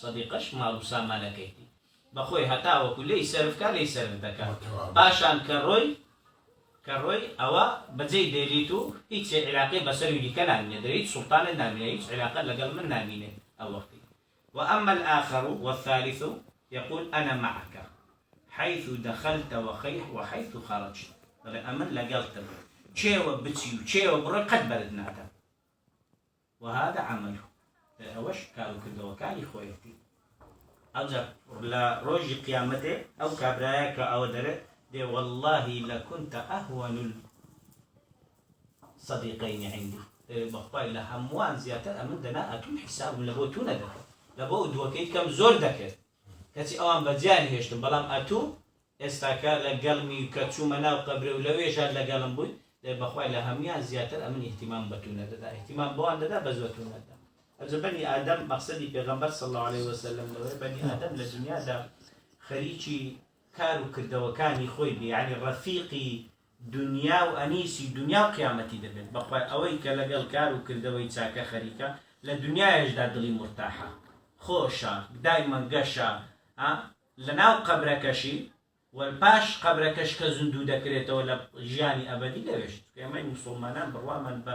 صدیقەش ماڵ و سامانەکەیتی بەخۆی هەتاوەکو لێی سەرفکە لێی سەرف دەکات پاشان کە ڕۆی ئەوە بەجێی دێریت و هیچ عێلاقەی بەسەری دیکە نامینێ هیچ سوڵتانە نامینێ هیچ عێلاقە لەگەڵ من نامینێ ئەو وەختی وأما الآخر والثالث يقول أنا معك حيث دخلت وحيث خرجت أمن لقلتم چێوە بچی و چێوە بڕۆی قەت بەرد ناکەم وهذا عمله ئەوەش کاروکردەوەکانی خۆیەتی ئەوجا لە ڕۆژی قیامەتێ ئەو کابرایە کە ئەوە دەرێت دێ والله لكنت أهون الصديقين عندي بەخوای لە هەمووان زیاتر ئەمن دەنا ئەتون حساب لە بۆ تو نەدەکرد لە بۆ دووەکەیت کەم زۆر دەکرد کەچی ئەوان بەجیان هێشتم بەڵام ئەتوو ئێستاکە لە گەڵمی کە چوومە ناو قەبرێ و لەوێژان لەگەڵم بووی بەخوای لە هەمویان زیاتر ئەمن احتیمام بە تو نەدەدا احتیمام بەوان دەدا بە زۆر تو نەدا ئەجا بەنی ئادەم مەقسەدی پێغەمبەر صلی الله عليه وسلم لەوەیە بەنی ئادەم لە دنیادا خەریکی کار و کردەوەکانی خۆی بێ یعنی ڕەفیقی دنیا و ئەنیسی دنیا و قیامەتی دەبێت بەخوای ئەوەی کە لەگەڵ کار و کردەوەی چاکە خەریکە لە دنیایشدا دڵی مرتاحە خۆشە دایمەن گەشە لەناو قەبرەکەشی والپاش قەبرەکەش کە زندوو دەکرێتەوە لە ژیانی ئەبەدی لەوێشت ئێمەی موسڵمانان بڕوامان بە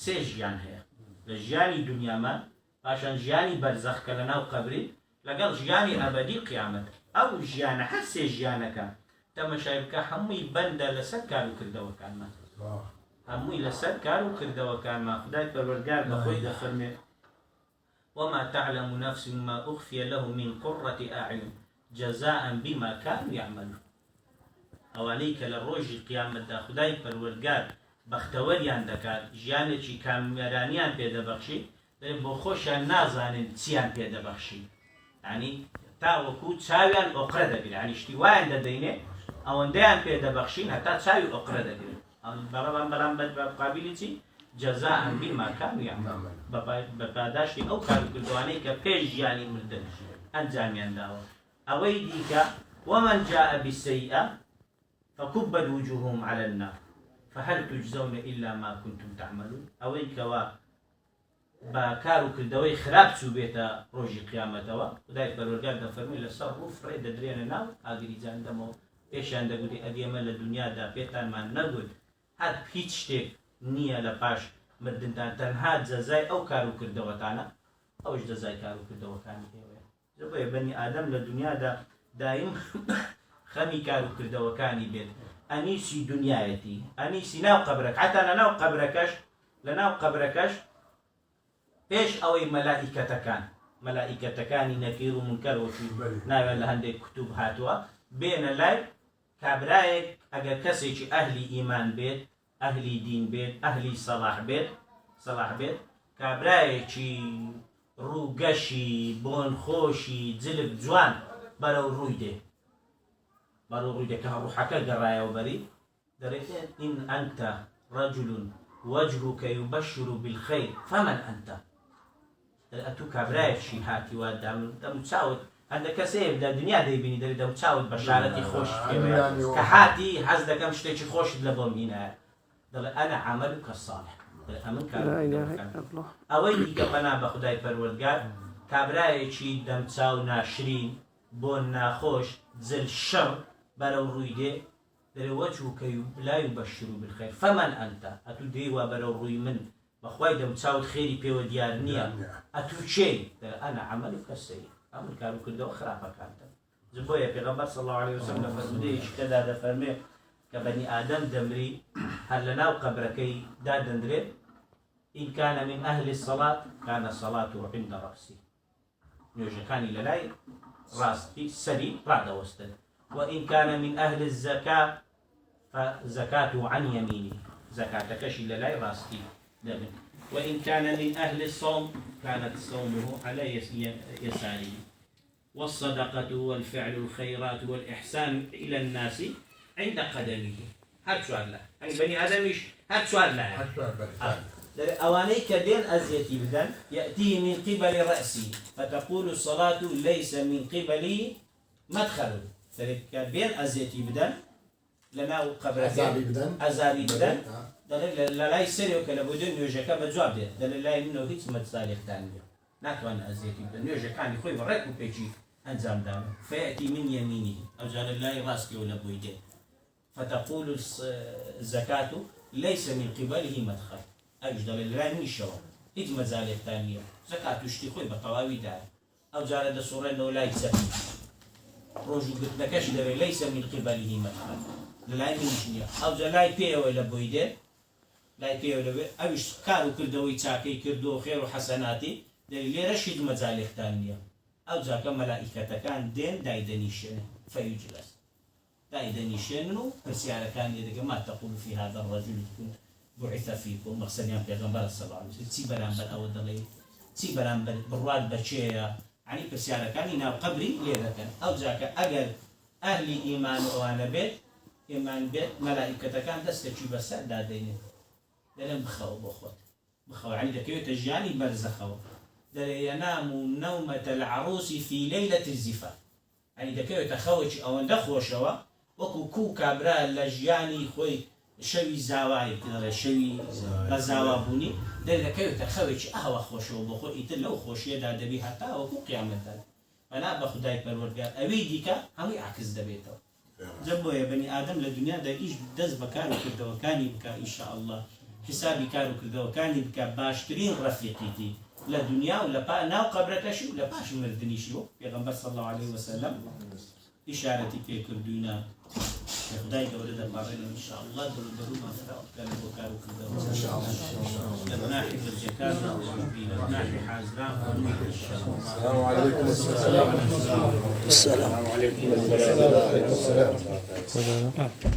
سێ ژیان هەیە لە ژیانی دنیامان پاشان ژیانی بەرزەخ کە لەناو قەبری لەگەڵ ژیانی ئەبەدی قیامەت ئەو ژیانە هەر سێ ژیانەکە تەمەشای بکە هەمووی بەندە لەسەر کار و کردەوەکانمان هەمووی لەسەر کار و کردەوەکانمان خدای پەروەردگار بەخۆی دەفەرمێ وما تعلم نفس ما أخفي له من قرة أعين جزاء بما كانوا يعملون ئەوانەی کە لە ڕۆژی قیامەتدا خدای پەروەردگار بەختەوەریان دەکات ژیانێکی کامێرانیان پێدەبەخشی بۆ خۆشیان نازانن چیان پێدەبەخشی یعنی تاوەکو چاویان ئۆقرە دەگرێت یعنی شتی وایان دەدەینێ ئەوەندەیان پێدەبەخشین هەتا چاوی ئۆقرە دەگرێت بەڵام بەقابلی چی جەزاء بما كانوا يعملون بە پاداشتی ئەو کارکردوانەی کە پێش ژیانی مردن ئەنجامیان داوە ئەوەی دیکە ومن جاء بالسيئة فكبت وجوههم على النار فهل تجزون إلا ما كنتم تعملون أوي كوا بكارو كردوي خراب سو بيتا روجي قيامتوا وداي پروردگار دفرمي لسر روف ري ددرينا ناو اگري جاندمو ايشان دگودي اديما لدنيا دا بيتان ما نگود هاد هیچ شتێک نییە لە پاش مردنتان تەنها جەزای ئەو کارو کردەوەتانە ئەوش جەزای کارو کردەوەکانی ئێوەیە بۆیە بەنی ئادەم لە دنیادا دایم خەمی کارو کردەوەکانی بێت ئەنیسی دنیایەتی ئەنیسی ناو قەبرەک حتا لەناو قەبرەکەش پێش ئەوەی مەلائیکەتەکانی نەکیر و منکەر وەکی ناوێن لە هەندێک کتوب هاتووە بێنە لای کابرایەک ئەگەر کەسێکی ئەهلی ئیمان بێت ئەهلی دین بێت ئەهلی سەلاح بێت کابرایەکی ڕووگەشی بۆن خۆشی جلب جوان بەرەو ڕووی دێ کە ڕوحەکە گەڕایەوە بەری دەڕێت ئین ئەنتە رجل وجهك يبشر بالخير فمن أنت ئەتوو کابرایەکی هاتیوە دەموچاوت هەندە کەسێک لە دنیا دەیبینی دەری دەموچاوت بەشارەتی خۆش کە هاتی حەز دەکەم شتێکی خۆشت لە بۆم هینایە دەڵێ ئەنا عەمەلوکە صالح ئەمن ئەوەی دیکە پەنا بە خودای پەروەردگار کابرایەکی دەمچاو ناشرین بۆن ناخۆش جل شەڕ بەرەو ڕووی دێ دەرێ وجهك لا يبشر بالخير فمن أنت أتو ديوا برو روي من بخواي دم تساوت خيري بيو ديار نيا أتو شيء أنا عملك السيء عمل كانوا كده خرافة كانت زبويا في غمر صلى الله عليه وسلم فسوديش كذا هذا فرمي كبني آدم دمري هل لنا قبركي داد دري إن كان من أهل الصلاة كان الصلاة عند رأسي نيوجا كان للاي راستي سري رعد وستد وإن كان من أهل الزكاة فزكاته عن يمينه زكاة كشي للاي راستي دمن وإن كان من أهل الصوم كانت صومه على يساره والصدقة والفعل الخيرات والإحسان إلى الناس عند قدمه هاد سؤال لا يعني بني آدمش هاد سؤال لا أواني كدين أزيتي بدن يأتيه من قبل رأسي فتقول الصلاة ليس من قبلي مدخل بين أزيتي بدن لنا قبرك أزابي بدن لا يسري وكلا بدون يوجك بجواب ده لا منه هيك متصالح ثاني ناتوان ئەزیەتی بدەن نوێژەکانی خۆی بەڕێک و پێچی ئەنجامدان فەیەتی من یەمینی ئەوجارە لای ڕاستیەوە لە بۆی دێ فتقول الزەکات ليس من قبله مدخل ئەوش دەڵێ لای منیشەوە هیچ مەجالێکتان نییە زەکات و شتی خۆی بە تەواویدایە ئەوجارە دەسوڕێنەوە لای سەفی ڕۆژ و گرتنەکەش دەوێت ليس من قبله مدخل لای منیش نییە ئەوجا لای پێیەوە لە بۆی دێ لای پێوە دەبێت ئەوش کار و کردەوەی چاکەی کردو خێر و حەسەناتی لێرەش هیچ مەجالێکتان نییە ئەو جاکە مەلائیکەتەکان دێن دایدەنیشێن فەیوجلس دایدەنیشێنن و پرسیارەکان لێ دەگەن ما تەقول في هذا الرجل بعث فيكم مەقسەدیان پێغەمبەر صلی الله عليه وسلم چی بەرامبەر ئەوە دەڵێ چی بەرامبەر بڕوات بەچێیە عنی پرسیارەکانی ناو قەبری لێ دەکەن ئەو جاکە ئەگەر ئەهلی ئیمان ئەوانە بێت ئیمان بێت مەلائیکەتەکان دەستێکی بەسەر دادەینێت دەڵێن بخەوە بۆ خۆت بخەوە عنی دەکەوێتە ژیانی بەرزەخەوە ينام نومة العروس في ليلة الزفاف يعني دەکەوێتە خەوێکی ئەوەندە خۆشەوە وەکو کوو کابرا لە ژیانی خۆی شەوی زاوایە شەوی بەزاوابوونی دەکەوێتە خەوێکی ئاوا خۆشەوە بۆ خۆ ئیتر لەو خۆشیەدا دەبی هەتا وەکو قیامەتدا بەنا بە خودای پەروەردگار ئەوەی دیکە هەمووی عکس دەبێتەوە جە بۆیە بەنی ئادەم لە دنیادا ئیش دەست بە کار و کردەوەکانی بکە ئینشاءالله حسابی کار و کردەوەکانی بکە باشترین ڕەفیقیتی لە دنیا و لە ناو قەبرەکەشی و لە پاش مردنیشی و پێغەمبەر صلی الله عليه وسلم ئیشارەتی پێ کردوینە خدای گەورە دەپاڕێنە ئینشاءالله دەروبەرومان بکە لە بۆ کار و کردەوە لە بناحی برجەکان لە بناحی حازران السلام عليكم السلام عليكم